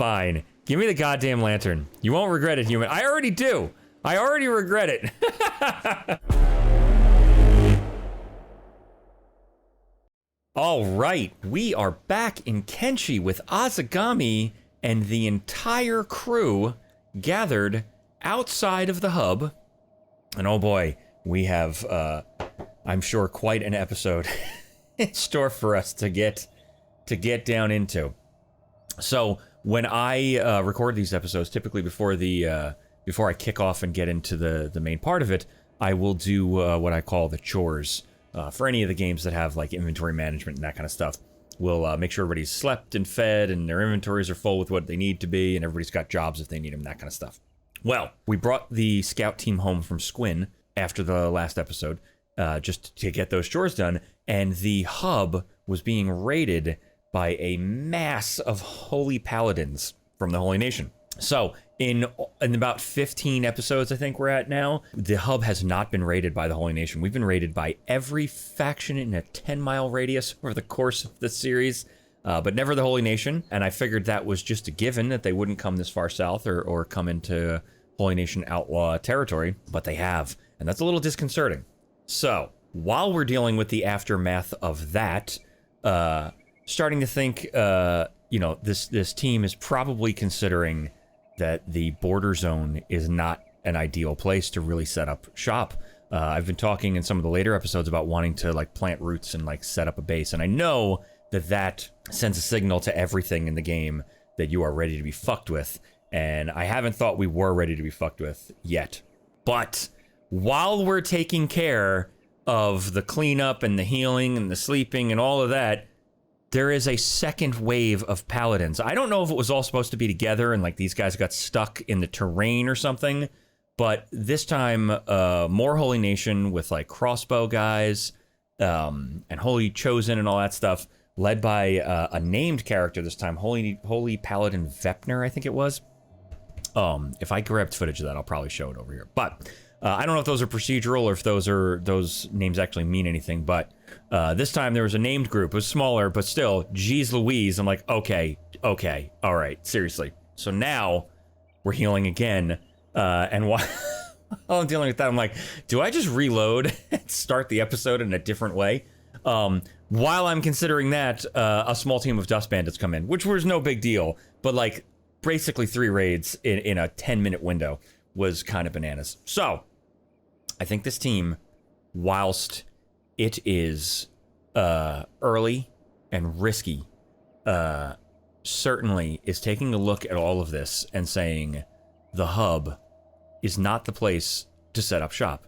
Fine. Give me the goddamn lantern. You won't regret it, human. I already do. I already regret it. All right, we are back in Kenshi with Azegami and the entire crew gathered outside of the hub. And oh boy, we have, I'm sure, quite an episode in store for us to get down into. So when I record these episodes, typically before I kick off and get into the main part of it, I will do what I call the chores. For any of the games that have like inventory management and that kind of stuff, we'll make sure everybody's slept and fed and their inventories are full with what they need to be, and everybody's got jobs if they need them, that kind of stuff. Well, we brought the scout team home from Squin after the last episode, just to get those chores done, and the hub was being raided by a mass of holy paladins from the Holy Nation. So in about 15 episodes, I think we're at now, the hub has not been raided by the Holy Nation. We've been raided by every faction in a 10-mile radius over the course of the series, but never the Holy Nation. And I figured that was just a given, that they wouldn't come this far south or come into Holy Nation outlaw territory, but they have. And that's a little disconcerting. So while we're dealing with the aftermath of that, starting to think, this team is probably considering that the border zone is not an ideal place to really set up shop. I've been talking in some of the later episodes about wanting to like plant roots and like set up a base, and I know that sends a signal to everything in the game that you are ready to be fucked with, and I haven't thought we were ready to be fucked with yet. But while we're taking care of the cleanup and the healing and the sleeping and all of that, there is a second wave of paladins. I don't know if it was all supposed to be together and like these guys got stuck in the terrain or something, but this time more Holy Nation with like crossbow guys and Holy Chosen and all that stuff, led by a named character this time, Holy Paladin Vepner, I think it was. If I grabbed footage of that, I'll probably show it over here. But I don't know if those are procedural or if those names actually mean anything, but this time there was a named group. It was smaller, but still, geez Louise. I'm like, okay, all right, seriously. So now we're healing again, and while I'm dealing with that, I'm like, do I just reload and start the episode in a different way? While I'm considering that, a small team of dust bandits come in, which was no big deal, but like basically 3 raids in a 10-minute window was kind of bananas. So I think this team, whilst it is early and risky, certainly is taking a look at all of this and saying the hub is not the place to set up shop.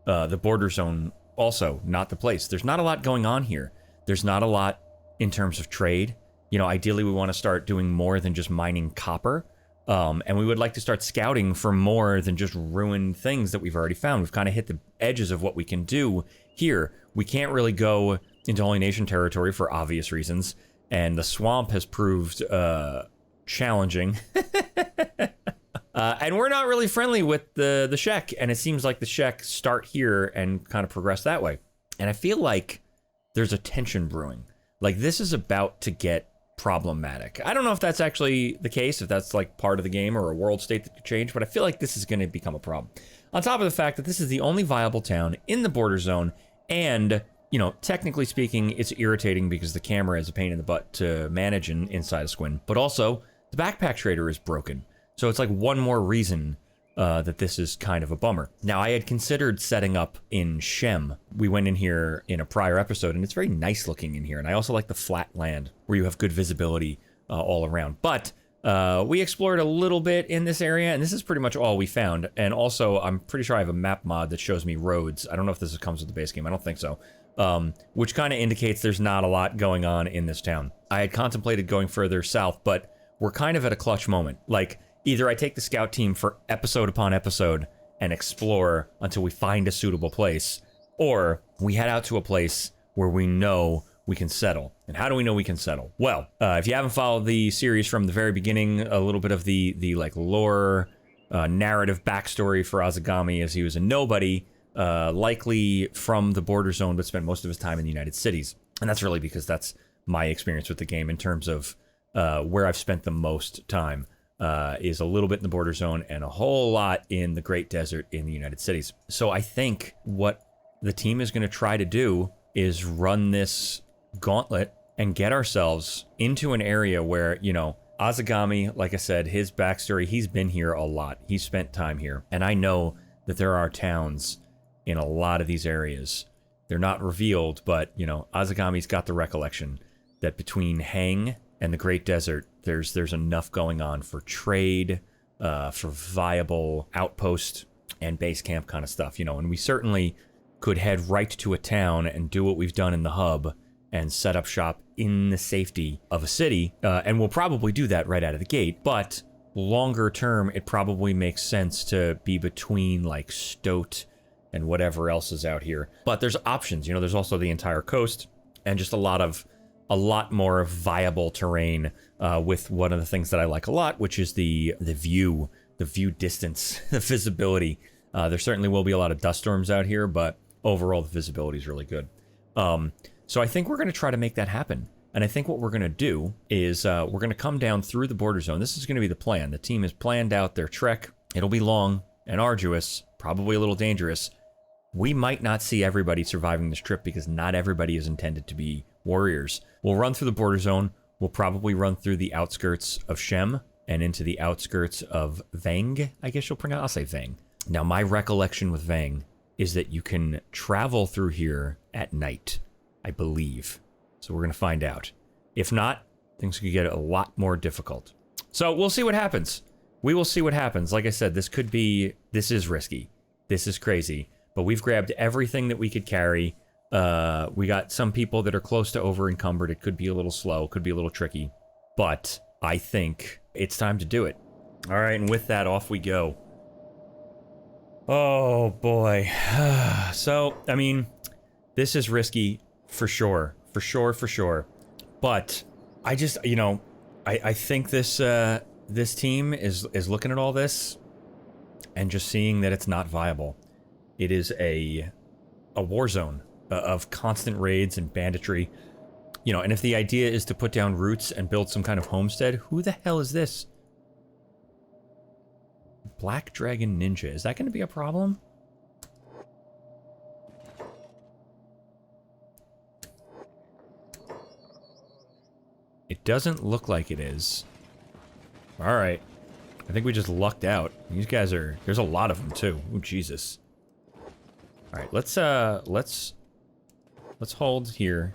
The border zone also not the place. There's not a lot going on here. There's not a lot in terms of trade. You know, ideally we want to start doing more than just mining copper. And we would like to start scouting for more than just ruined things that we've already found. We've kind of hit the edges of what we can do here. We can't really go into Holy Nation territory for obvious reasons, and the swamp has proved challenging. And we're not really friendly with the Shek, and it seems like the Shek start here and kind of progress that way. And I feel like there's a tension brewing. Like this is about to get problematic. I don't know if that's actually the case, if that's like part of the game or a world state that could change, but I feel like this is going to become a problem. On top of the fact that this is the only viable town in the border zone, and, you know, technically speaking, it's irritating because the camera is a pain in the butt to manage inside of Squin, but also the backpack trader is broken. So it's like one more reason that this is kind of a bummer. Now, I had considered setting up in Shem. We went in here in a prior episode, and it's very nice looking in here. And I also like the flat land where you have good visibility all around. But we explored a little bit in this area, and this is pretty much all we found. And also, I'm pretty sure I have a map mod that shows me roads. I don't know if this comes with the base game. I don't think so. Which kind of indicates there's not a lot going on in this town. I had contemplated going further south, but we're kind of at a clutch moment. Like, either I take the scout team for episode upon episode and explore until we find a suitable place, or we head out to a place where we know we can settle. And how do we know we can settle? Well, if you haven't followed the series from the very beginning, a little bit of the like lore, narrative backstory for Azegami, as he was a nobody, likely from the border zone, but spent most of his time in the United Cities. And that's really because that's my experience with the game in terms of where I've spent the most time is a little bit in the border zone and a whole lot in the Great Desert in the United Cities. So I think what the team is going to try to do is run this gauntlet and get ourselves into an area where, you know, Azegami, like I said, his backstory, he's been here a lot. He's spent time here. And I know that there are towns in a lot of these areas. They're not revealed, but, you know, Azegami's got the recollection that between Hang and the Great Desert, there's enough going on for trade, for viable outpost and base camp kind of stuff, you know, and we certainly could head right to a town and do what we've done in the hub and set up shop in the safety of a city, and we'll probably do that right out of the gate, but longer term, it probably makes sense to be between, like, Stoat and whatever else is out here. But there's options, you know, there's also the entire coast, and just a lot more viable terrain, with one of the things that I like a lot, which is the view distance, the visibility. There certainly will be a lot of dust storms out here, but overall the visibility is really good. So I think we're going to try to make that happen. And I think what we're going to do is we're going to come down through the border zone. This is going to be the plan. The team has planned out their trek. It'll be long and arduous, probably a little dangerous. We might not see everybody surviving this trip because not everybody is intended to be warriors. We'll run through the border zone. We'll probably run through the outskirts of Shem and into the outskirts of Venge, I guess you'll pronounce. I'll say Venge. Now, my recollection with Venge is that you can travel through here at night, I believe. So we're going to find out. If not, things could get a lot more difficult. So we'll see what happens. We will see what happens. Like I said, this is risky. This is crazy. But we've grabbed everything that we could carry. We got some people that are close to over encumbered. It could be a little slow, could be a little tricky. But I think it's time to do it. All right, and with that, off we go. Oh, boy. So, I mean, this is risky for sure. For sure. But I just, you know, I think this team is looking at all this and just seeing that it's not viable. It is a war zone of constant raids and banditry. You know, and if the idea is to put down roots and build some kind of homestead, who the hell is this? Black Dragon Ninja. Is that going to be a problem? It doesn't look like it is. Alright. I think we just lucked out. These guys are... There's a lot of them, too. Oh, Jesus. Alright, let's hold here.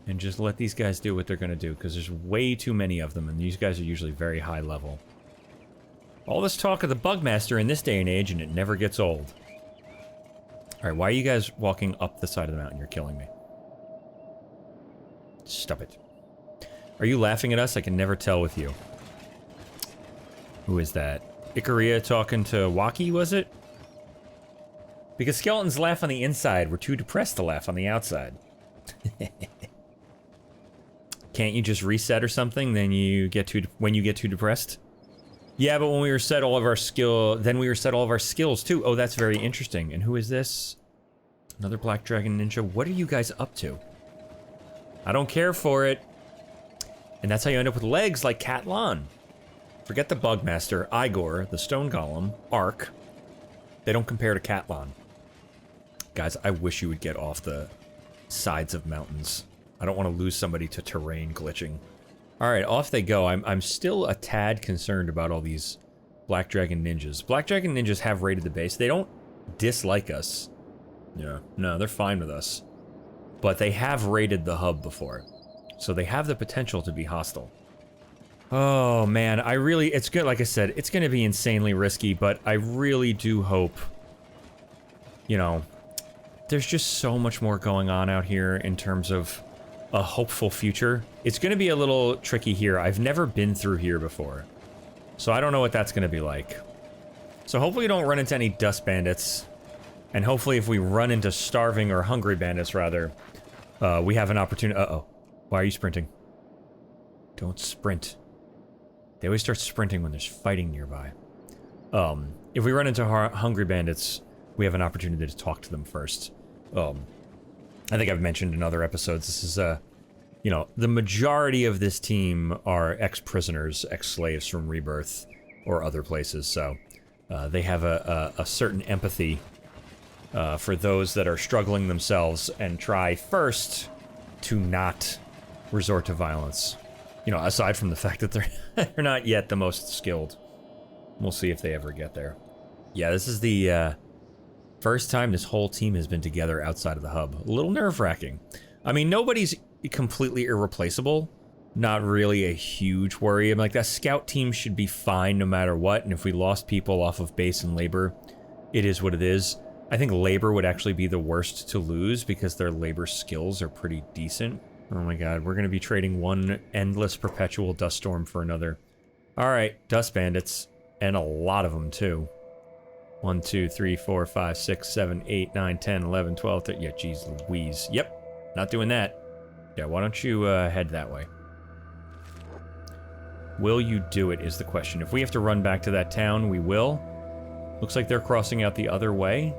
And just let these guys do what they're gonna do, because there's way too many of them, and these guys are usually very high level. All this talk of the Bugmaster in this day and age, and it never gets old. Alright, why are you guys walking up the side of the mountain? You're killing me. Stop it. Are you laughing at us? I can never tell with you. Who is that? Ikaria talking to Waki, was it? Because skeletons laugh on the inside. We're too depressed to laugh on the outside. Can't you just reset or something? Then you get too when you get too depressed? Yeah, but when we reset all of our then we reset all of our skills too. Oh, that's very interesting. And who is this? Another Black Dragon Ninja. What are you guys up to? I don't care for it. And that's how you end up with legs like Catlan. Forget the Bugmaster, Igor, the Stone Golem, Ark. They don't compare to Catlan. Guys, I wish you would get off the sides of mountains. I don't want to lose somebody to terrain glitching. Alright, off they go. I'm still a tad concerned about all these Black Dragon Ninjas. Black Dragon Ninjas have raided the base. They don't dislike us. Yeah, no, they're fine with us. But they have raided the hub before. So they have the potential to be hostile. Oh, man, it's good, like I said, it's gonna be insanely risky, but I really do hope, you know, there's just so much more going on out here in terms of a hopeful future. It's gonna be a little tricky here. I've never been through here before, so I don't know what that's gonna be like. So hopefully we don't run into any dust bandits, and hopefully if we run into starving or hungry bandits, rather, we have an opportunity. Uh-oh. Why are you sprinting? Don't sprint. They always start sprinting when there's fighting nearby. If we run into hungry bandits, we have an opportunity to talk to them first. I think I've mentioned in other episodes, this is you know, the majority of this team are ex-prisoners, ex-slaves from Rebirth or other places, so they have a certain empathy for those that are struggling themselves and try first to not resort to violence. You know, aside from the fact that they're not yet the most skilled. We'll see if they ever get there. Yeah, this is the first time this whole team has been together outside of the hub. A little nerve-wracking. I mean, nobody's completely irreplaceable. Not really a huge worry. I mean, like, that scout team should be fine no matter what, and if we lost people off of base and labor, it is what it is. I think labor would actually be the worst to lose because their labor skills are pretty decent. Oh my god, we're gonna be trading one endless perpetual dust storm for another. Alright, dust bandits. And a lot of them, too. 1, 2, 3, 4, 5, 6, 7, 8, 9, 10, 11, 12, 13. Yeah, jeez Louise. Yep, not doing that. Yeah, why don't you head that way? Will you do it is the question. If we have to run back to that town, we will. Looks like they're crossing out the other way.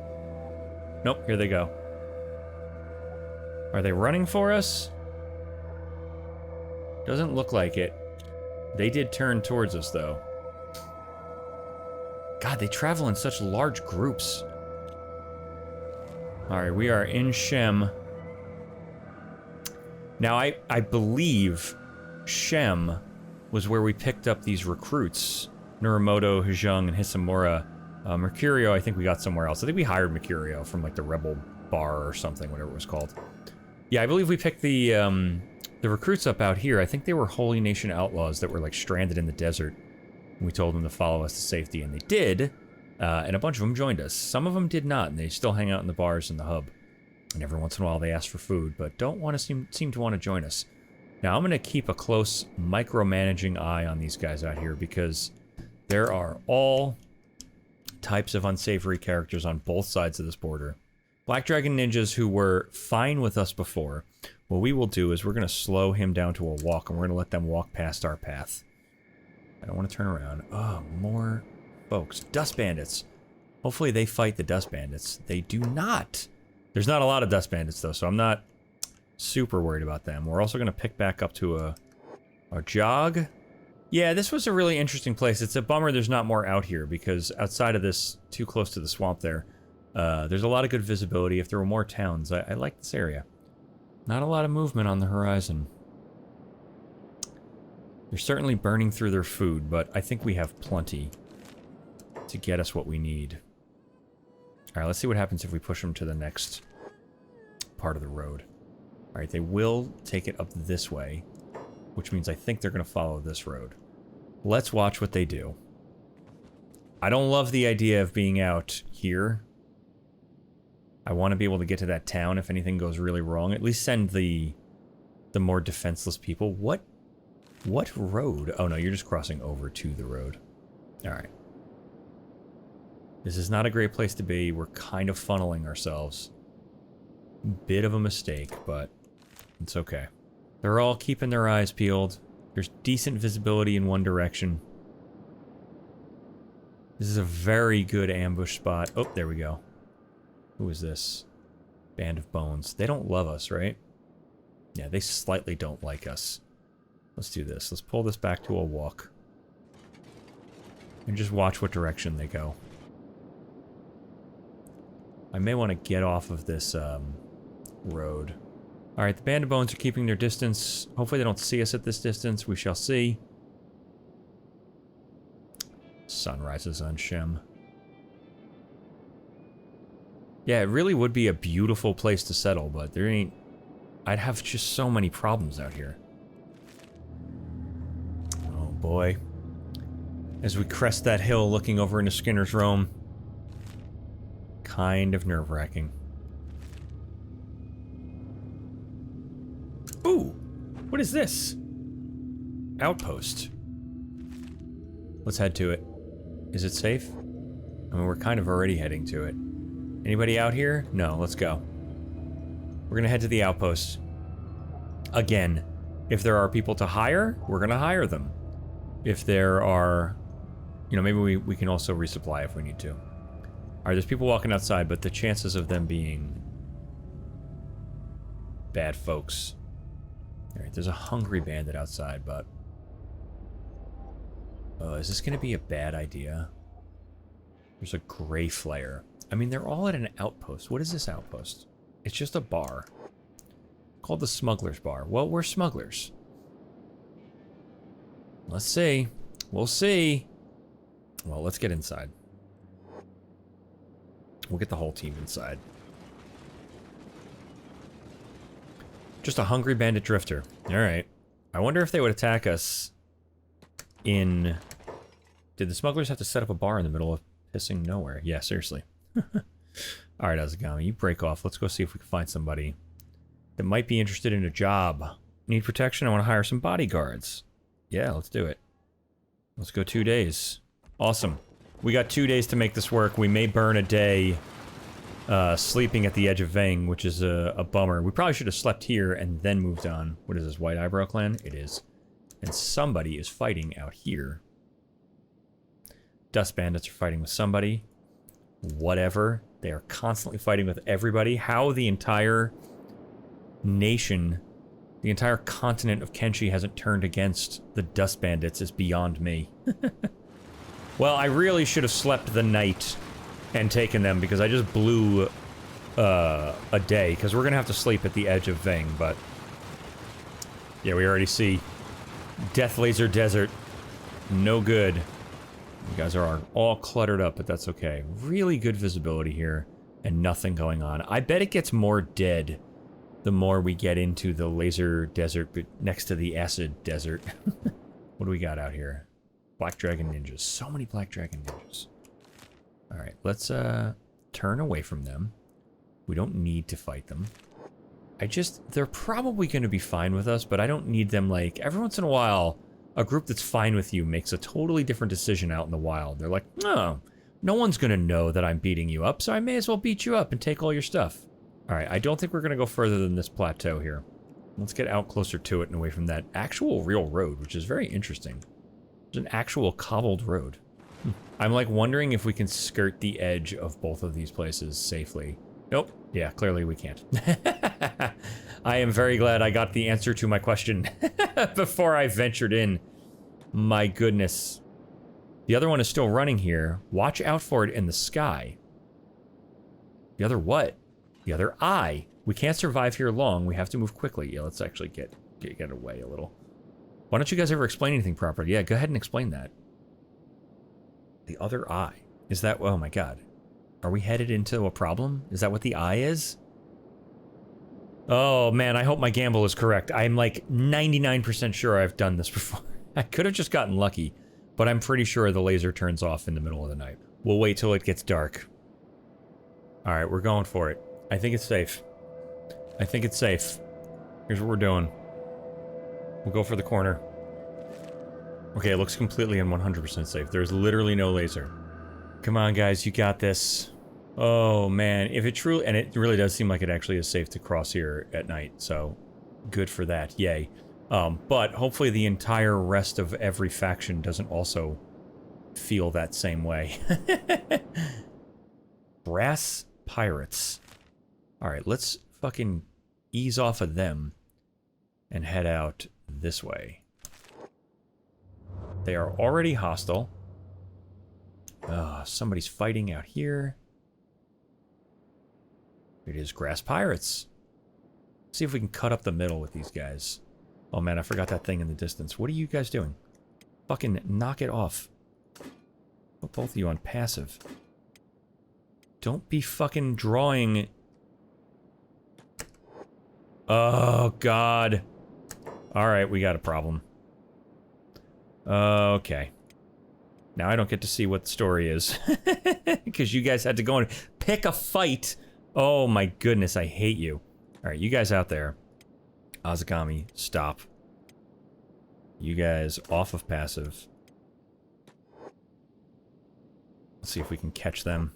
Nope, here they go. Are they running for us? Doesn't look like it. They did turn towards us, though. God, they travel in such large groups. Alright, we are in Shem. Now, I believe Shem was where we picked up these recruits. Nuramoto, Hijung, and Hisamura. Mercurio, I think we got somewhere else. I think we hired Mercurio from, like, the Rebel Bar or something, whatever it was called. Yeah, I believe we picked the recruits up out here. I think they were Holy Nation outlaws that were, like, stranded in the desert. We told them to follow us to safety, and they did, and a bunch of them joined us. Some of them did not, and they still hang out in the bars in the hub. And every once in a while they ask for food, but don't want to seem to want to join us. Now, I'm going to keep a close micromanaging eye on these guys out here, because there are all types of unsavory characters on both sides of this border. Black Dragon ninjas who were fine with us before, what we will do is we're going to slow him down to a walk, and we're going to let them walk past our path. I don't want to turn around. Oh, more folks. Dust bandits. Hopefully they fight the dust bandits. They do not. There's not a lot of dust bandits, though, so I'm not super worried about them. We're also going to pick back up to a jog. Yeah, this was a really interesting place. It's a bummer there's not more out here, because outside of this, too close to the swamp there, there's a lot of good visibility. If there were more towns, I like this area. Not a lot of movement on the horizon. They're certainly burning through their food, but I think we have plenty to get us what we need. Alright, let's see what happens if we push them to the next part of the road. Alright, they will take it up this way, which means I think they're going to follow this road. Let's watch what they do. I don't love the idea of being out here. I want to be able to get to that town if anything goes really wrong. At least send the more defenseless people. What road? Oh no, you're just crossing over to the road. Alright. This is not a great place to be. We're kind of funneling ourselves. Bit of a mistake, but it's okay. They're all keeping their eyes peeled. There's decent visibility in one direction. This is a very good ambush spot. Oh, there we go. Who is this? Band of Bones. They don't love us, right? Yeah, they slightly don't like us. Let's do this. Let's pull this back to a walk. And just watch what direction they go. I may want to get off of this road. Alright, the Band of Bones are keeping their distance. Hopefully they don't see us at this distance. We shall see. Sun rises on Shem. Yeah, it really would be a beautiful place to settle, but there ain't... I'd have just so many problems out here. Oh boy. As we crest that hill looking over into Skinner's Roam. Kind of nerve-wracking. Ooh! What is this? Outpost. Let's head to it. Is it safe? I mean, we're kind of already heading to it. Anybody out here? No, let's go. We're gonna head to the outpost. Again, if there are people to hire, we're gonna hire them. If there are... You know, maybe we can also resupply if we need to. Alright, there's people walking outside, but the chances of them being... bad folks Alright, there's a hungry bandit outside, but... is this going to be a bad idea? There's a gray flare. I mean, they're all at an outpost. What is this outpost? It's just a bar. Called the Smuggler's Bar. Well, we're smugglers. Let's see. We'll see. Well, let's get inside. We'll get the whole team inside. Just a hungry bandit drifter. Alright. I wonder if they would attack us in... Did the smugglers have to set up a bar in the middle of pissing nowhere? Yeah, seriously. Alright, Azegami, you break off. Let's go see if we can find somebody that might be interested in a job. Need protection? I want to hire some bodyguards. Yeah, let's do it. Let's go 2 days. Awesome. We got 2 days to make this work. We may burn a day sleeping at the edge of Venge, which is a bummer. We probably should have slept here and then moved on. What is this, White Eyebrow Clan? It is. And somebody is fighting out here. Dust Bandits are fighting with somebody. Whatever. They are constantly fighting with everybody. How the entire nation, the entire continent of Kenshi hasn't turned against the Dust Bandits is beyond me. Well, I really should have slept the night and taken them because I just blew a day. Because we're going to have to sleep at the edge of Venge, but... Yeah, we already see Death Laser Desert. No good. You guys are all cluttered up, but that's okay. Really good visibility here, and nothing going on. I bet it gets more dead the more we get into the laser desert, but next to the acid desert. What do we got out here? Black Dragon Ninjas. So many Black Dragon Ninjas. Alright, let's turn away from them. We don't need to fight them. They're probably going to be fine with us, but I don't need them, like, every once in a while... A group that's fine with you makes a totally different decision out in the wild. They're like, no, no one's gonna know that I'm beating you up, so I may as well beat you up and take all your stuff. Alright, I don't think we're gonna go further than this plateau here. Let's get out closer to it and away from that actual real road, which is very interesting. There's an actual cobbled road. I'm like wondering if we can skirt the edge of both of these places safely. Nope. Yeah, clearly we can't. I am very glad I got the answer to my question before I ventured in. My goodness. The other one is still running here. Watch out for it in the sky. The other what? The other eye. We can't survive here long. We have to move quickly. Yeah, let's actually get away a little. Why don't you guys ever explain anything properly? Yeah, go ahead and explain that. The other eye. Is that... Oh my god. Are we headed into a problem? Is that what the eye is? Oh man, I hope my gamble is correct. I'm like 99% sure I've done this before. I could have just gotten lucky, but I'm pretty sure the laser turns off in the middle of the night. We'll wait till it gets dark. Alright, we're going for it. I think it's safe. I think it's safe. Here's what we're doing. We'll go for the corner. Okay, it looks completely and 100% safe. There's literally no laser. Come on, guys, you got this. Oh, man. If it truly... And it really does seem like it actually is safe to cross here at night, so... Good for that. Yay. But hopefully the entire rest of every faction doesn't also feel that same way. Brass pirates. Alright, let's fucking ease off of them and head out this way. They are already hostile. Somebody's fighting out here. It is grass pirates. Let's see if we can cut up the middle with these guys. Oh man, I forgot that thing in the distance. What are you guys doing? Fucking knock it off. Put both of you on passive. Don't be fucking drawing. Oh god. Alright, we got a problem. Okay. Now I don't get to see what the story is. Because you guys had to go and pick a fight. Oh my goodness, I hate you. Alright, you guys out there. Azegami, stop. You guys off of passive. Let's see if we can catch them.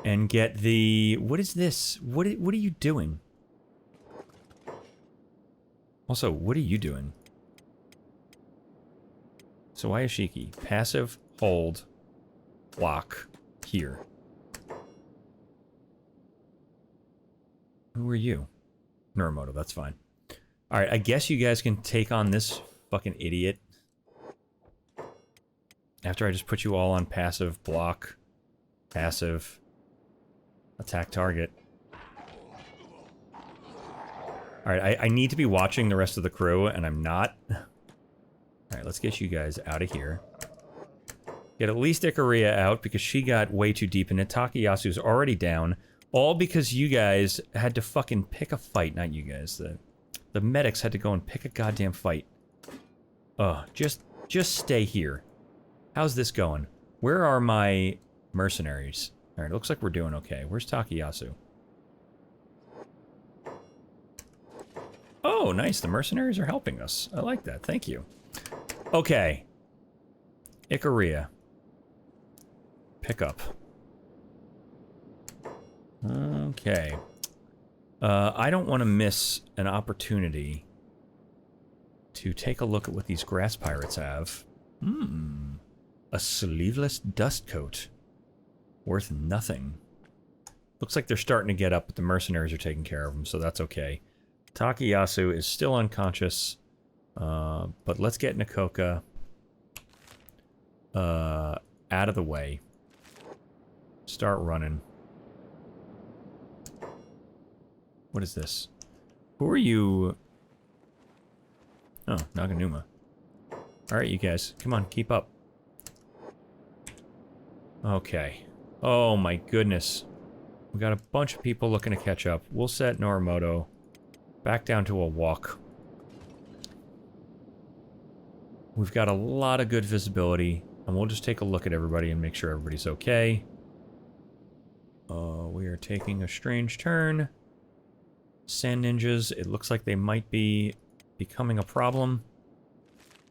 And get the... What is this? What are you doing? Also, what are you doing? So Ayashiki, passive, hold, block, here. Who are you? Nuramoto, that's fine. Alright, I guess you guys can take on this fucking idiot. After I just put you all on passive block. Passive. Attack target. Alright, I need to be watching the rest of the crew, and I'm not. Alright, let's get you guys out of here. Get at least Ikaria out, because she got way too deep in it. Takayasu's already down. All because you guys had to fucking pick a fight. Not you guys. The medics had to go and pick a goddamn fight. Ugh, just stay here. How's this going? Where are my mercenaries? Alright, looks like we're doing okay. Where's Takayasu? Oh, nice. The mercenaries are helping us. I like that. Thank you. Okay. Ikaria. Pick up. Okay. I don't want to miss an opportunity to take a look at what these grass pirates have. A sleeveless dust coat. Worth nothing. Looks like they're starting to get up, but the mercenaries are taking care of them, so that's okay. Takayasu is still unconscious, but let's get Nakoka out of the way. Start running. What is this? Who are you? Oh, Naganuma. Alright, you guys. Come on, keep up. Okay. Oh my goodness. We got a bunch of people looking to catch up. We'll set Norimoto back down to a walk. We've got a lot of good visibility, and we'll just take a look at everybody and make sure everybody's okay. We are taking a strange turn. Sand ninjas, it looks like they might be becoming a problem.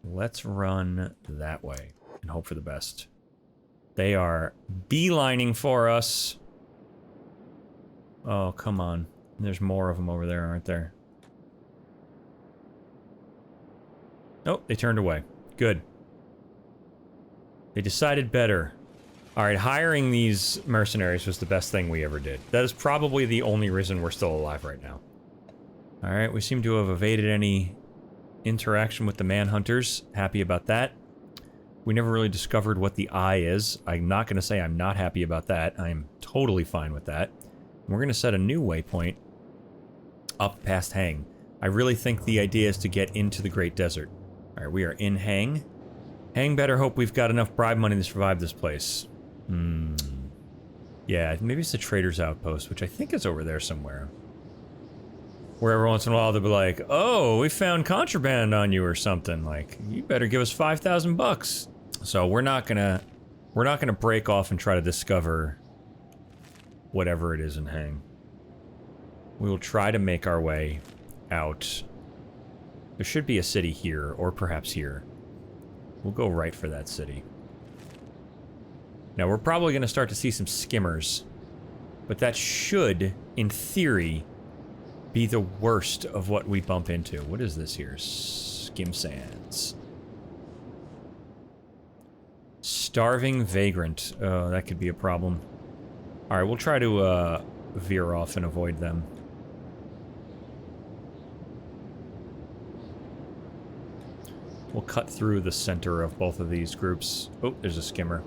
Let's run that way and hope for the best. They are beelining for us. Oh, come on. There's more of them over there, aren't there? Oh, they turned away. Good. They decided better. Alright, hiring these mercenaries was the best thing we ever did. That is probably the only reason we're still alive right now. Alright, we seem to have evaded any interaction with the manhunters. Happy about that. We never really discovered what the eye is. I'm not going to say I'm not happy about that. I'm totally fine with that. We're going to set a new waypoint up past Hang. I really think the idea is to get into the Great Desert. Alright, we are in Hang. Hang better hope we've got enough bribe money to survive this place. Yeah, maybe it's the trader's outpost, which I think is over there somewhere. Where every once in a while they'll be like, oh, we found contraband on you or something. Like, you better give us 5,000 bucks. So we're not gonna break off and try to discover whatever it is in Hang. We will try to make our way out. There should be a city here, or perhaps here. We'll go right for that city. Now, we're probably going to start to see some skimmers, but that should, in theory, be the worst of what we bump into. What is this here? Skim sands. Starving vagrant. Oh, that could be a problem. Alright, we'll try to veer off and avoid them. We'll cut through the center of both of these groups. Oh, there's a skimmer.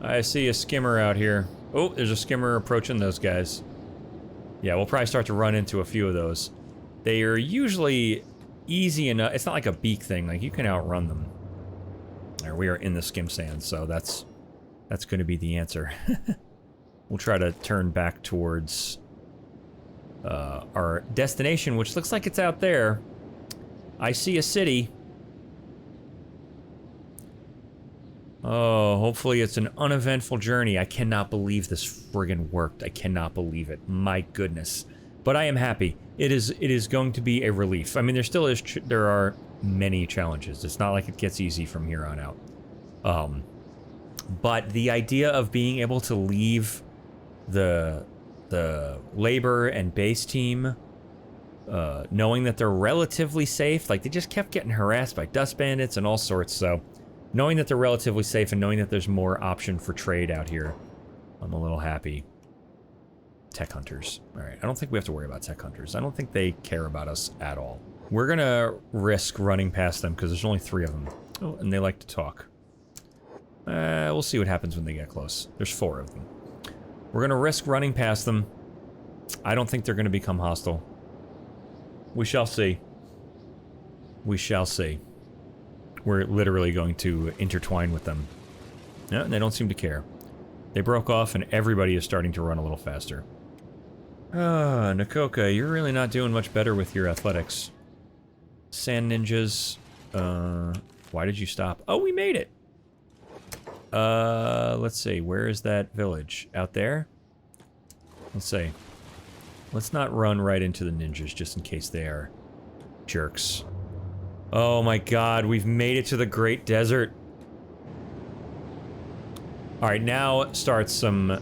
I see a skimmer out here. Oh, there's a skimmer approaching those guys. Yeah, we'll probably start to run into a few of those. They are usually easy enough. It's not like a beak thing. Like, you can outrun them. There, we are in the skim sand, so that's going to be the answer. We'll try to turn back towards our destination, which looks like it's out there. I see a city. Oh, hopefully it's an uneventful journey. I cannot believe this friggin' worked. I cannot believe it. My goodness. But I am happy. It is going to be a relief. I mean, there are many challenges. It's not like it gets easy from here on out. But the idea of being able to leave the labor and base team, knowing that they're relatively safe, like they just kept getting harassed by dust bandits and all sorts, so knowing that they're relatively safe and knowing that there's more option for trade out here, I'm a little happy. tech hunters. All right, I don't think we have to worry about tech hunters. I don't think they care about us at all. We're gonna risk running past them because there's only 3 of them. Oh, and they like to talk. We'll see what happens when they get close. There's 4 of them. We're gonna risk running past them. I don't think they're gonna become hostile. We shall see. We shall see. We're literally going to intertwine with them. No, they don't seem to care. They broke off and everybody is starting to run a little faster. Ah, Nakoka, you're really not doing much better with your athletics. Sand ninjas. Why did you stop? Oh, we made it! Let's see. Where is that village? Out there? Let's see. Let's not run right into the ninjas just in case they are jerks. Oh my god, we've made it to the Great Desert. Alright, now starts some...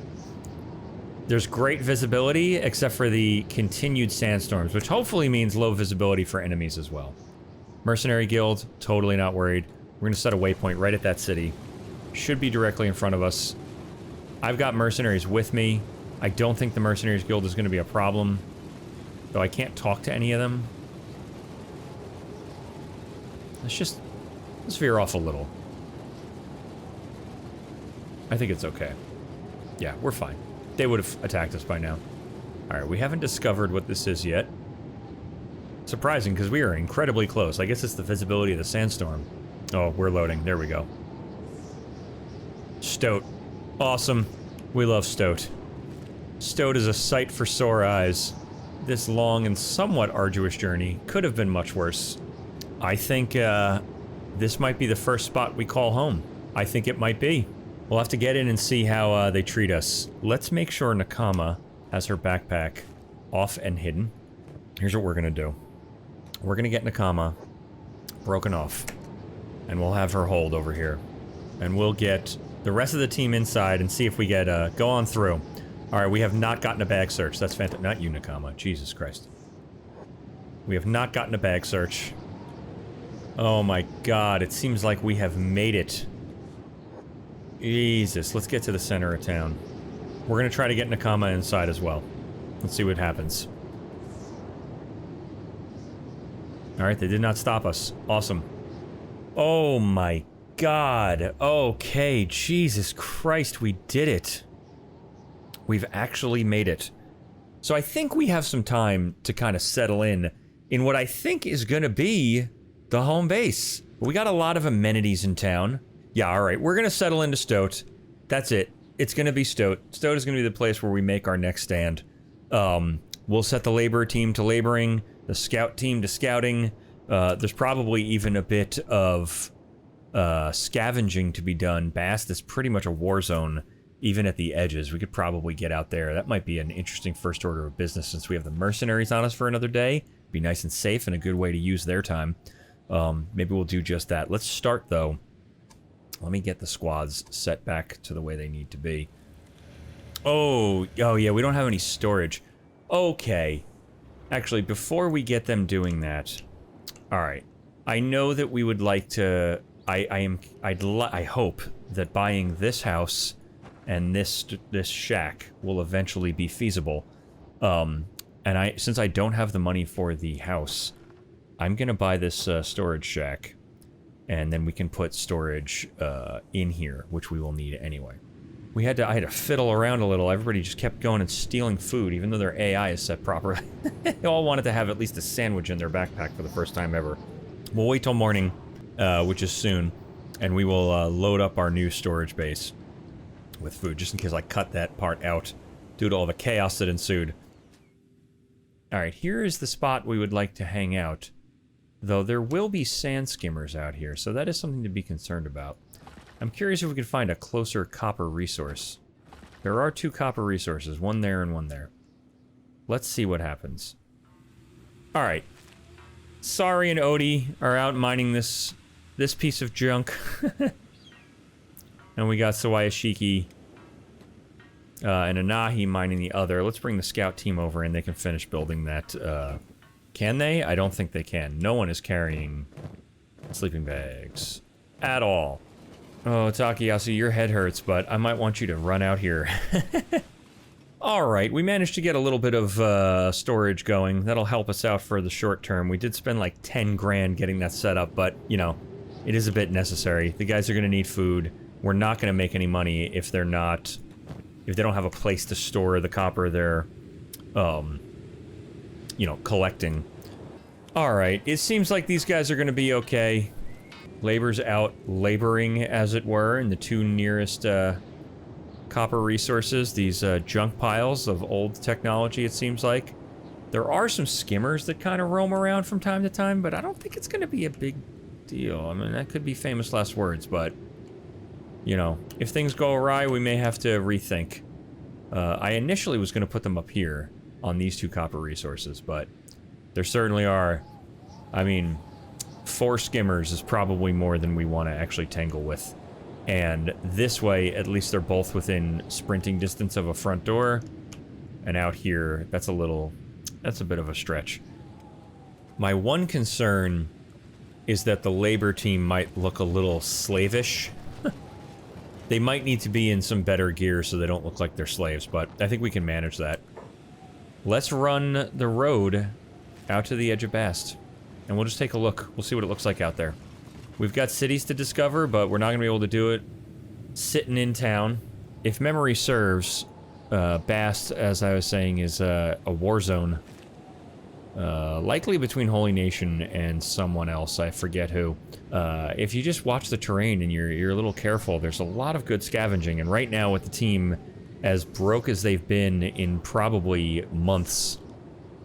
There's great visibility, except for the continued sandstorms, which hopefully means low visibility for enemies as well. Mercenary Guild, totally not worried. We're gonna set a waypoint right at that city. Should be directly in front of us. I've got mercenaries with me. I don't think the Mercenaries Guild is gonna be a problem. Though I can't talk to any of them. Let's veer off a little. I think it's okay. Yeah, we're fine. They would have attacked us by now. Alright, we haven't discovered what this is yet. Surprising, because we are incredibly close. I guess it's the visibility of the sandstorm. Oh, we're loading. There we go. Stoat. Awesome. We love Stoat. Stoat is a sight for sore eyes. This long and somewhat arduous journey could have been much worse. I think, this might be the first spot we call home. I think it might be. We'll have to get in and see how, they treat us. Let's make sure Nakama has her backpack off and hidden. Here's what we're gonna do. We're gonna get Nakama broken off. And we'll have her hold over here. And we'll get the rest of the team inside and see if we get, go on through. Alright, we have not gotten a bag search. That's fantastic. Not you, Nakama. Jesus Christ. We have not gotten a bag search. Oh my god, it seems like we have made it. Jesus, let's get to the center of town. We're gonna try to get Nakama inside as well. Let's see what happens. Alright, they did not stop us. Awesome. Oh my god. Okay, Jesus Christ, we did it. We've actually made it. So I think we have some time to kind of settle in what I think is gonna be the home base. We got a lot of amenities in town. Yeah, alright, we're gonna settle into Stoat. That's it. It's gonna be Stoat. Stoat is gonna be the place where we make our next stand. We'll set the labor team to laboring, the scout team to scouting. There's probably even a bit of scavenging to be done. Bast is pretty much a war zone, even at the edges. We could probably get out there. That might be an interesting first order of business since we have the mercenaries on us for another day. Be nice and safe and a good way to use their time. Maybe we'll do just that. Let's start, though. Let me get the squads set back to the way they need to be. Oh yeah, we don't have any storage. Okay. Actually, before we get them doing that... Alright. I know that we would like to... I hope that buying this house and this shack will eventually be feasible. And since I don't have the money for the house, I'm gonna buy this storage shack. And then we can put storage in here, which we will need anyway. I had to fiddle around a little. Everybody just kept going and stealing food, even though their AI is set properly. They all wanted to have at least a sandwich in their backpack for the first time ever. We'll wait till morning, which is soon, and we will load up our new storage base with food, just in case I cut that part out due to all the chaos that ensued. Alright, here is the spot we would like to hang out. Though there will be sand skimmers out here, so that is something to be concerned about. I'm curious if we could find a closer copper resource. There are 2 copper resources, one there and one there. Let's see what happens. Alright. Sari and Odie are out mining this piece of junk. And we got Sawayashiki and Anahi mining the other. Let's bring the scout team over and they can finish building that, can they? I don't think they can. No one is carrying sleeping bags. At all. Oh, Takayasu, your head hurts, but I might want you to run out here. Alright, we managed to get a little bit of storage going. That'll help us out for the short term. We did spend like 10 grand getting that set up, but, you know, it is a bit necessary. The guys are gonna need food. We're not gonna make any money if they're not... if they don't have a place to store the copper they're, you know, collecting. Alright, it seems like these guys are gonna be okay. Labor's out laboring, as it were, in the two nearest, copper resources, these junk piles of old technology, it seems like. There are some skimmers that kind of roam around from time to time, but I don't think it's going to be a big deal. I mean, that could be famous last words, but, you know, if things go awry, we may have to rethink. I initially was going to put them up here on these two copper resources, but there certainly are, I mean, 4 skimmers is probably more than we want to actually tangle with. And this way, at least they're both within sprinting distance of a front door. And out here, that's a bit of a stretch. My one concern is that the labor team might look a little slavish. They might need to be in some better gear so they don't look like they're slaves, but I think we can manage that. Let's run the road out to the edge of Bast. And we'll just take a look. We'll see what it looks like out there. We've got cities to discover, but we're not going to be able to do it sitting in town. If memory serves, Bast, as I was saying, is a war zone. Likely between Holy Nation and someone else, I forget who. If you just watch the terrain and you're a little careful, there's a lot of good scavenging, and right now with the team as broke as they've been in probably months,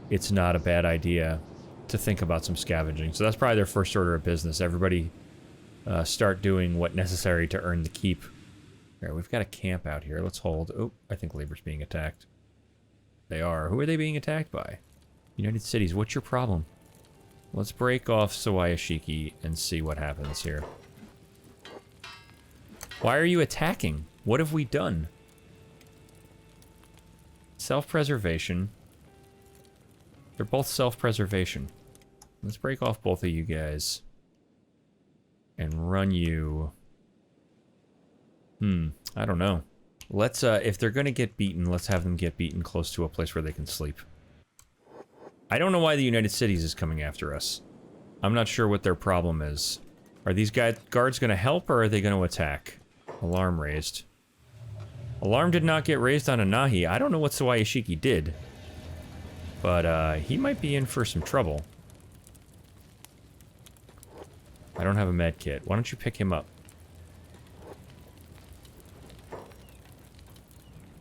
it's not a bad idea to think about some scavenging. So that's probably their first order of business. Everybody start doing what necessary to earn the keep. All right, we've got a camp out here. Let's hold. Oh, I think Labor's being attacked. They are. Who are they being attacked by? United Cities. What's your problem? Let's break off Sawayashiki and see what happens here. Why are you attacking? What have we done? Self-preservation. They're both self-preservation. Let's break off both of you guys. And run you... I don't know. Let's, if they're gonna get beaten, let's have them get beaten close to a place where they can sleep. I don't know why the United Cities is coming after us. I'm not sure what their problem is. Are these guards gonna help, or are they gonna attack? Alarm raised. Alarm did not get raised on Anahi. I don't know what Sawayashiki did. But, he might be in for some trouble. I don't have a med kit. Why don't you pick him up?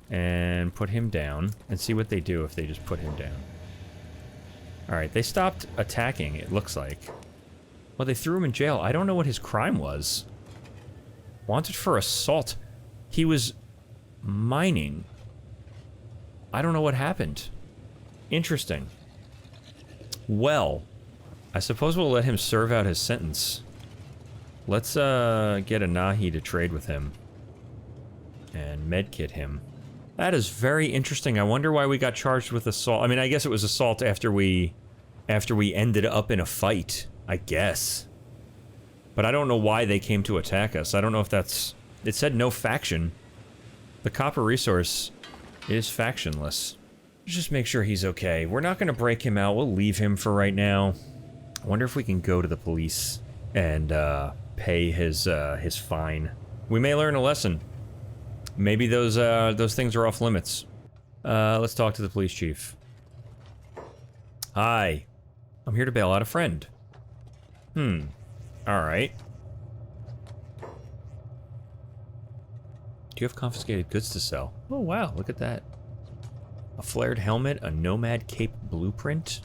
And put him down, and see what they do if they just put him down. Alright, they stopped attacking, it looks like. Well, they threw him in jail. I don't know what his crime was. Wanted for assault. He was mining. I don't know what happened. Interesting. Well, I suppose we'll let him serve out his sentence. Let's, get Anahi to trade with him. And medkit him. That is very interesting. I wonder why we got charged with assault. I mean, I guess it was assault after we ended up in a fight, I guess. But I don't know why they came to attack us. I don't know if that's... It said no faction. The copper resource is factionless. Just make sure he's okay. We're not going to break him out. We'll leave him for right now. I wonder if we can go to the police and pay his fine. We may learn a lesson. Maybe those things are off limits. Let's talk to the police chief. Hi. I'm here to bail out a friend. Alright. Do you have confiscated goods to sell? Oh wow, look at that. A flared helmet, a nomad cape blueprint.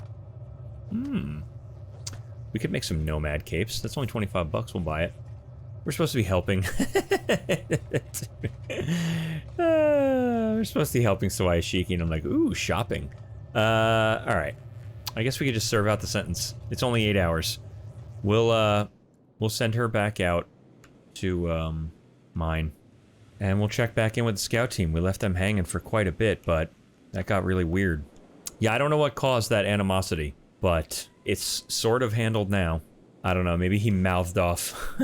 We could make some nomad capes. That's only 25 bucks, we'll buy it. We're supposed to be helping. We're supposed to be helping Sawayashiki, and I'm like, ooh, shopping. Alright. I guess we could just serve out the sentence. It's only 8 hours. We'll send her back out to, mine. And we'll check back in with the scout team. We left them hanging for quite a bit, but that got really weird. Yeah, I don't know what caused that animosity, but it's sort of handled now. I don't know, maybe he mouthed off.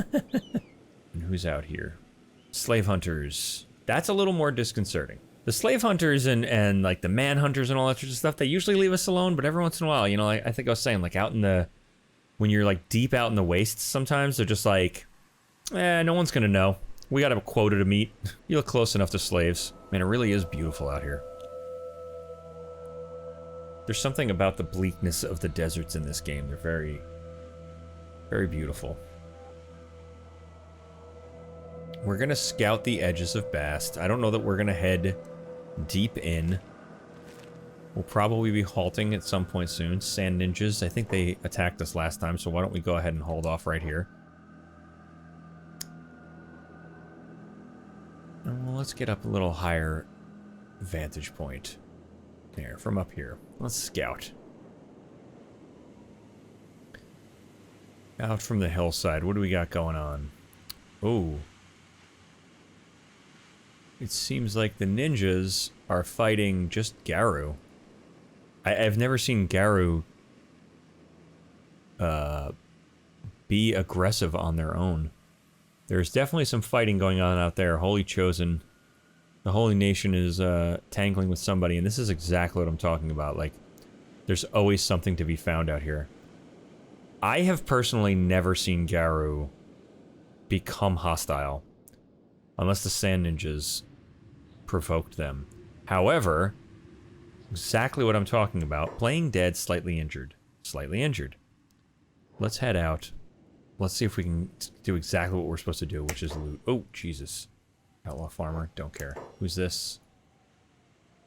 And who's out here? Slave hunters. That's a little more disconcerting. The slave hunters and like the man hunters and all that sort of stuff, they usually leave us alone, but every once in a while, you know, like, I think I was saying, like out in the, when you're like deep out in the wastes sometimes, they're just like, no one's gonna know. We got a quota to meet. You look close enough to slaves. Man, it really is beautiful out here. There's something about the bleakness of the deserts in this game. They're very, very beautiful. We're gonna scout the edges of Bast. I don't know that we're gonna head deep in. We'll probably be halting at some point soon. Sand ninjas, I think they attacked us last time, so why don't we go ahead and hold off right here. Well, let's get up a little higher vantage point. There, from up here. Let's scout. Out from the hillside, what do we got going on? Oh. It seems like the ninjas are fighting just Garu. I've never seen Garu be aggressive on their own. There's definitely some fighting going on out there. Holy Chosen. The Holy Nation is tangling with somebody, and this is exactly what I'm talking about. Like, there's always something to be found out here. I have personally never seen Garu become hostile, unless the Sand Ninjas provoked them. However, exactly what I'm talking about. Playing dead, slightly injured. Slightly injured. Let's head out. Let's see if we can do exactly what we're supposed to do, which is loot. Oh, Jesus. Outlaw farmer, don't care. Who's this?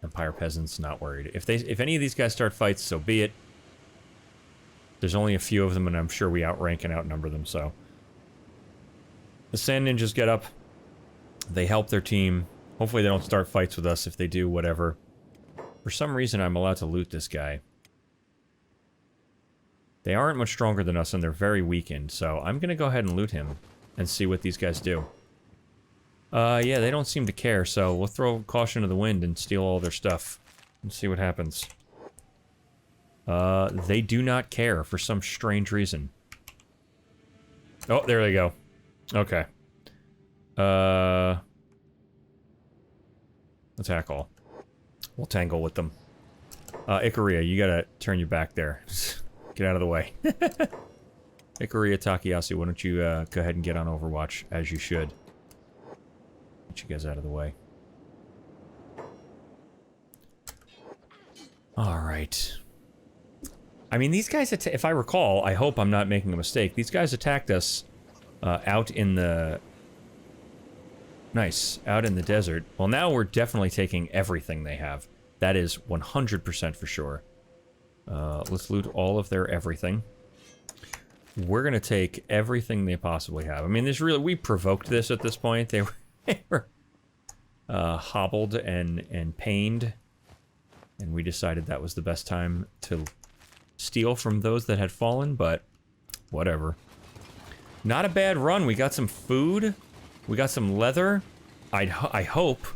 Empire peasants, not worried. If any of these guys start fights, so be it. There's only a few of them, and I'm sure we outrank and outnumber them, so. The Sand Ninjas get up. They help their team. Hopefully they don't start fights with us. If they do, whatever. For some reason, I'm allowed to loot this guy. They aren't much stronger than us, and they're very weakened, so I'm gonna go ahead and loot him and see what these guys do. Yeah, they don't seem to care, so we'll throw caution to the wind and steal all their stuff and see what happens. They do not care for some strange reason. Oh, there they go. Okay. Attack all. We'll tangle with them. Ikaria, you gotta turn your back there. Get out of the way. Ikaria Takayasu, why don't you go ahead and get on Overwatch, as you should. Get you guys out of the way. Alright. I mean, these guys, if I recall, I hope I'm not making a mistake, these guys attacked us out in the... Nice. Out in the desert. Well, now we're definitely taking everything they have. That is 100% for sure. Let's loot all of their everything. We're gonna take everything they possibly have. I mean, this really... We provoked this at this point. They were hobbled and pained. And we decided that was the best time to steal from those that had fallen, but whatever. Not a bad run. We got some food. We got some leather. I hope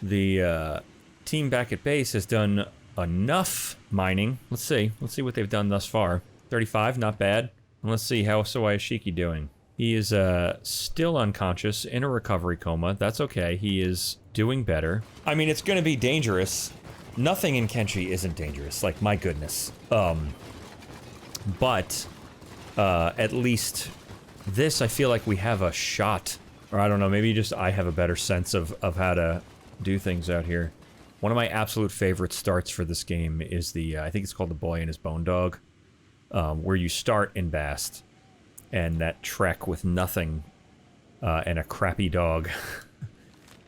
the team back at base has done enough mining. Let's see. Let's see what they've done thus far. 35, not bad. And let's see, how Sawayashiki doing? He is still unconscious, in a recovery coma. That's okay. He is doing better. I mean, it's going to be dangerous. Nothing in Kenshi isn't dangerous. Like, my goodness. But at least this, I feel like we have a shot. Or I don't know, maybe just I have a better sense of how to do things out here. One of my absolute favorite starts for this game is the, I think it's called The Boy and His Bone Dog, where you start in Bast, and that trek with nothing and a crappy dog.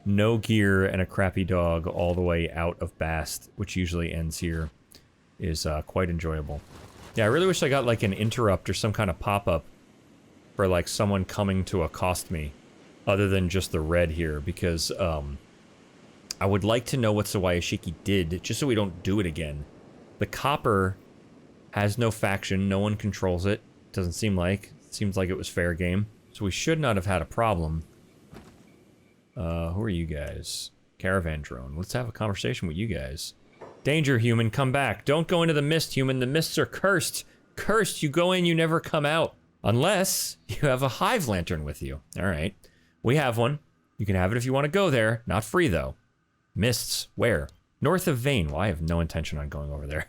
No gear and a crappy dog all the way out of Bast, which usually ends here, is quite enjoyable. Yeah, I really wish I got like an interrupt or some kind of pop-up for like someone coming to accost me, other than just the red here, because I would like to know what Sawayashiki did, just so we don't do it again. The copper has no faction, no one controls it, doesn't seem like. It seems like it was fair game, so we should not have had a problem. Who are you guys? Caravan drone. Let's have a conversation with you guys. Danger, human, come back. Don't go into the mist, human. The mists are cursed. Cursed, you go in, you never come out. Unless you have a hive lantern with you. Alright. We have one. You can have it if you want to go there. Not free, though. Mists. Where? North of Venge. Well, I have no intention on going over there.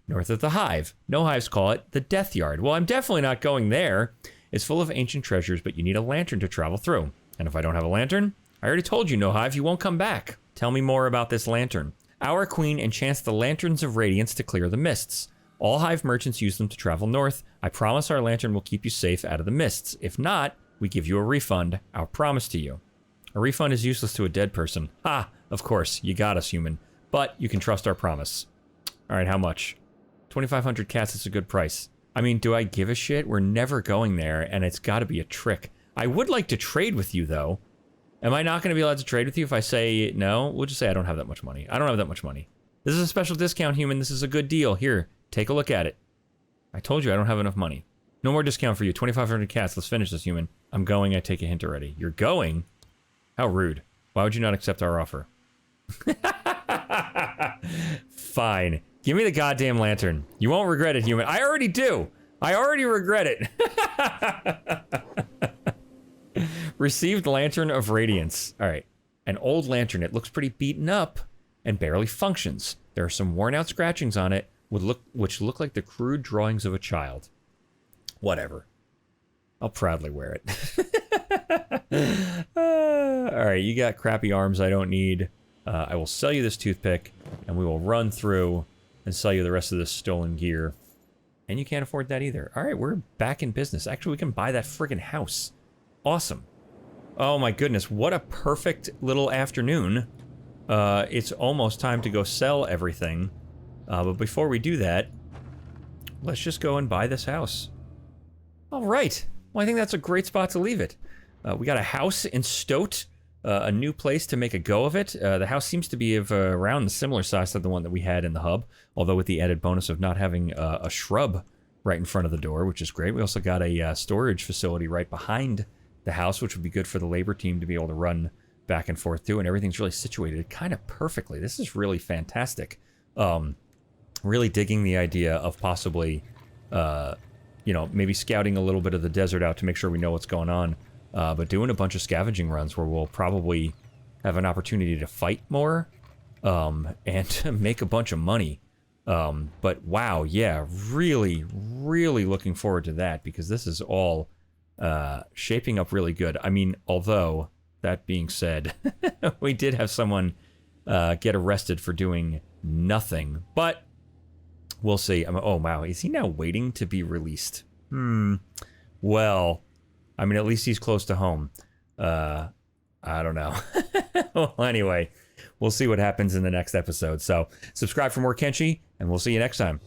North of the Hive. No hives call it the Death Yard. Well, I'm definitely not going there. It's full of ancient treasures, but you need a lantern to travel through. And if I don't have a lantern, I already told you, no hive, you won't come back. Tell me more about this lantern. Our queen enchants the lanterns of radiance to clear the mists. All hive merchants use them to travel north. I promise our lantern will keep you safe out of the mists. If not, we give you a refund. Our promise to you. A refund is useless to a dead person. Ha! Of course, you got us, human. But you can trust our promise. All right, how much? 2,500 cats is a good price. I mean, do I give a shit? We're never going there, and it's got to be a trick. I would like to trade with you, though. Am I not going to be allowed to trade with you if I say no? We'll just say I don't have that much money. I don't have that much money. This is a special discount, human. This is a good deal. Here, take a look at it. I told you I don't have enough money. No more discount for you. 2,500 cats. Let's finish this, human. I'm going. I take a hint already. You're going? How rude. Why would you not accept our offer? Fine. Give me the goddamn lantern. You won't regret it, human. I already do. I already regret it. Received Lantern of Radiance. All right. An old lantern. It looks pretty beaten up and barely functions. There are some worn out scratchings on it which look like the crude drawings of a child. Whatever. I'll proudly wear it. All right. You got crappy arms I don't need. I will sell you this toothpick and we will run through and sell you the rest of this stolen gear. And you can't afford that either. All right, we're back in business. Actually, we can buy that friggin' house. Awesome. Oh my goodness, what a perfect little afternoon. It's almost time to go sell everything. But before we do that, let's just go and buy this house. All right. Well, I think that's a great spot to leave it. We got a house in Stoat. A new place to make a go of it. The house seems to be of around the similar size to the one that we had in the hub, although with the added bonus of not having a shrub right in front of the door, which is great. We also got a storage facility right behind the house, which would be good for the labor team to be able to run back and forth too, and everything's really situated kind of perfectly. This is really fantastic. Really digging the idea of possibly, maybe scouting a little bit of the desert out to make sure we know what's going on. But doing a bunch of scavenging runs where we'll probably have an opportunity to fight more, and to make a bunch of money. But wow, yeah, really, really looking forward to that because this is all, shaping up really good. I mean, although, that being said, we did have someone, get arrested for doing nothing, but we'll see. Oh wow, is he now waiting to be released? Well, I mean, at least he's close to home. I don't know. Well, anyway, we'll see what happens in the next episode. So, subscribe for more Kenshi, and we'll see you next time.